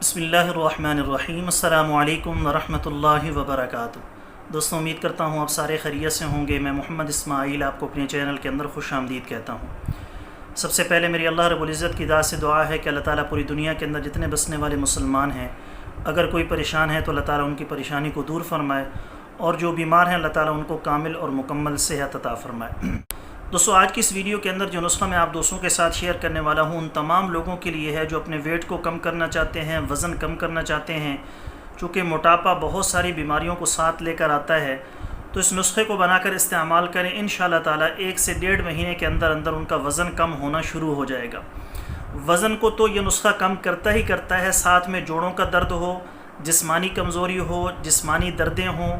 बिस्मिल्लाहिर्रहमानिर्रहीम। अस्सलामु अलैकुम वरहमतुल्लाहि वबरकातुहू। दोस्तों, उम्मीद करता हूँ आप सारे खैरियत से होंगे। मैं मोहम्मद इस्माइल आपको अपने चैनल के अंदर खुश आमदीद कहता हूँ। सबसे पहले मेरी अल्लाह रब्बुल इज़्ज़त की दात से दुआ है कि अल्लाह ताला पूरी दुनिया के अंदर जितने बसने वाले मुसलमान हैं, अगर कोई परेशान है तो अल्लाह ताला उनकी परेशानी को दूर फरमाए, और जो बीमार हैं अल्लाह ताला उनको कामिल और मुकम्मल सेहत अता फरमाए। दोस्तों, आज की इस वीडियो के अंदर जो नुस्खा मैं आप दोस्तों के साथ शेयर करने वाला हूँ, उन तमाम लोगों के लिए है जो अपने वेट को कम करना चाहते हैं, वज़न कम करना चाहते हैं। चूँकि मोटापा बहुत सारी बीमारियों को साथ लेकर आता है, तो इस नुस्खे को बनाकर इस्तेमाल करें। इंशाअल्लाह ताला 1 से 1.5 महीने के अंदर अंदर उनका वज़न कम होना शुरू हो जाएगा। वज़न को तो ये नुस्खा कम करता ही करता है, साथ में जोड़ों का दर्द हो, जिस्मानी कमज़ोरी हो, जिस्मानी दर्दें हों,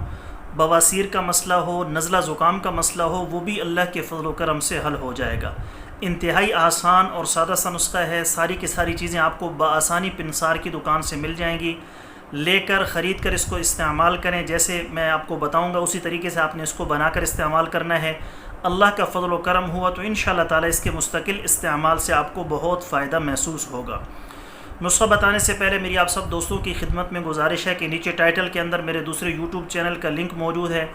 बवासीर का मसला हो, नज़ला ज़ुकाम का मसला हो, वो भी अल्लाह के फ़ज़ल व करम से हल हो जाएगा। इंतहाई आसान और सादा सा नुस्खा है। सारी की सारी चीज़ें आपको बआसानी पिनसार की दुकान से मिल जाएंगी। लेकर ख़रीद कर इसको इस्तेमाल करें। जैसे मैं आपको बताऊंगा उसी तरीके से आपने इसको बनाकर इस्तेमाल करना है। अल्लाह का फ़ज़ल व करम हुआ तो इंशाअल्लाह ताला इसके मुस्तकिल इस्तेमाल से आपको बहुत फ़ायदा महसूस होगा। नुस्खा बताने से पहले मेरी आप सब दोस्तों की खिदमत में गुजारिश है कि नीचे टाइटल के अंदर मेरे दूसरे यूट्यूब चैनल का लिंक मौजूद है,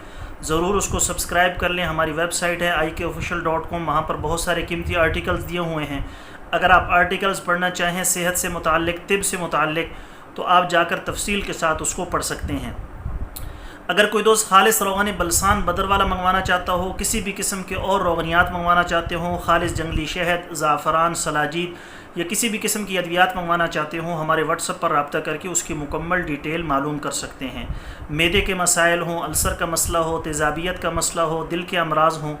ज़रूर उसको सब्सक्राइब कर लें। हमारी वेबसाइट है ikofficial.com, वहाँ पर बहुत सारे कीमती आर्टिकल्स दिए हुए हैं। अगर आप आर्टिकल्स पढ़ना चाहें सेहत से मुताल्लिक़, तिब से मुताल्लिक़, तो आप जाकर तफसील के साथ उसको पढ़ सकते हैं। अगर कोई दोस्त खालिस रोग़न बलसान बदर वाला मंगवाना चाहता हो, किसी भी किस्म के और रोग़नियात मंगवाना चाहते हो, खालिस जंगली शहद, ज़ाफ़रान, सलाजीत या किसी भी किस्म की अद्वियात मंगवाना चाहते हो, हमारे व्हाट्सएप पर रब्ता करके उसकी मुकम्मल डिटेल मालूम कर सकते हैं। मैदे के मसाइल हों, अल्सर का मसला हो, तेज़ाबियत का मसला हो, दिल के अमराज़ हों,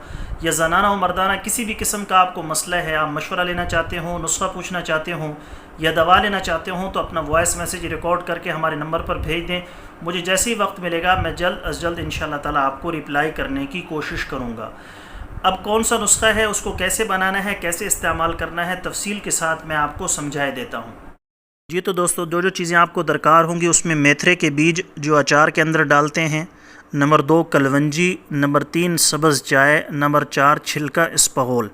या ज़नाना व मर्दाना किसी भी किस्म का आपको मसला है, आप मशवरा लेना चाहते हो, नुस्खा पूछना चाहते हो या दवा लेना चाहते हो, तो अपना वॉइस मैसेज रिकॉर्ड करके हमारे नंबर पर भेज दें। मुझे जैसे ही वक्त मिलेगा मैं जल्द अज जल्द इंशाअल्लाह ताला आपको रिप्लाई करने की कोशिश करूँगा। अब कौन सा नुस्खा है, उसको कैसे बनाना है, कैसे इस्तेमाल करना है, तफसील के साथ मैं आपको समझाए देता हूँ। जी तो दोस्तों, जो चीज़ें आपको दरकार होंगी उसमें मेथरे के बीज जो अचार के अंदर डालते हैं, नंबर 2 कलवंजी, नंबर 3 सब्ज़ चाय, नंबर 4 छिलका इस्पगोल।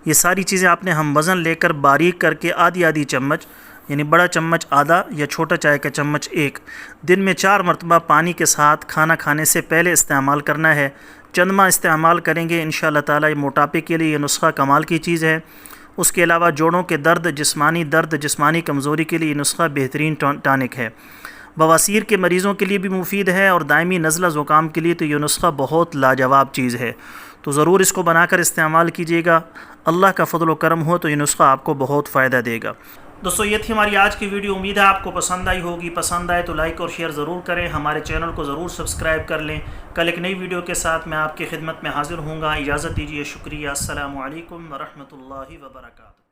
ये सारी चीज़ें आपने हम वज़न लेकर बारीक करके आधी आधी चम्मच, यानी बड़ा चम्मच आधा या छोटा चाय का चम्मच 1, दिन में 4 मरतबा पानी के साथ खाना खाने से पहले इस्तेमाल करना है। चंदमा इस्तेमाल करेंगे इंशाअल्लाह ताला। ये मोटापे के लिए ये नुस्खा कमाल की चीज़ है। उसके अलावा जोड़ों के दर्द, जिस्मानी कमज़ोरी के लिए ये नुस्खा बेहतरीन टॉनिक है। बवासीर के मरीज़ों के लिए भी मुफीद है, और दायमी नज़ला ज़ुकाम के लिए तो ये नुस्खा बहुत लाजवाब चीज़ है। तो ज़रूर इसको बनाकर इस्तेमाल कीजिएगा। अल्लाह का फ़ज़ल व करम हो तो ये नुस्खा आपको बहुत फ़ायदा देगा। दोस्तों, ये थी हमारी आज की वीडियो। उम्मीद है आपको पसंद आई होगी। पसंद आए तो लाइक और शेयर ज़रूर करें। हमारे चैनल को ज़रूर सब्सक्राइब कर लें। कल एक नई वीडियो के साथ मैं आपकी खिदमत में हाज़िर हूँगा। इजाज़त दीजिए। शुक्रिया। अस्सलामु अलैकुम वरहमतुल्लाहि वबरकातुहू।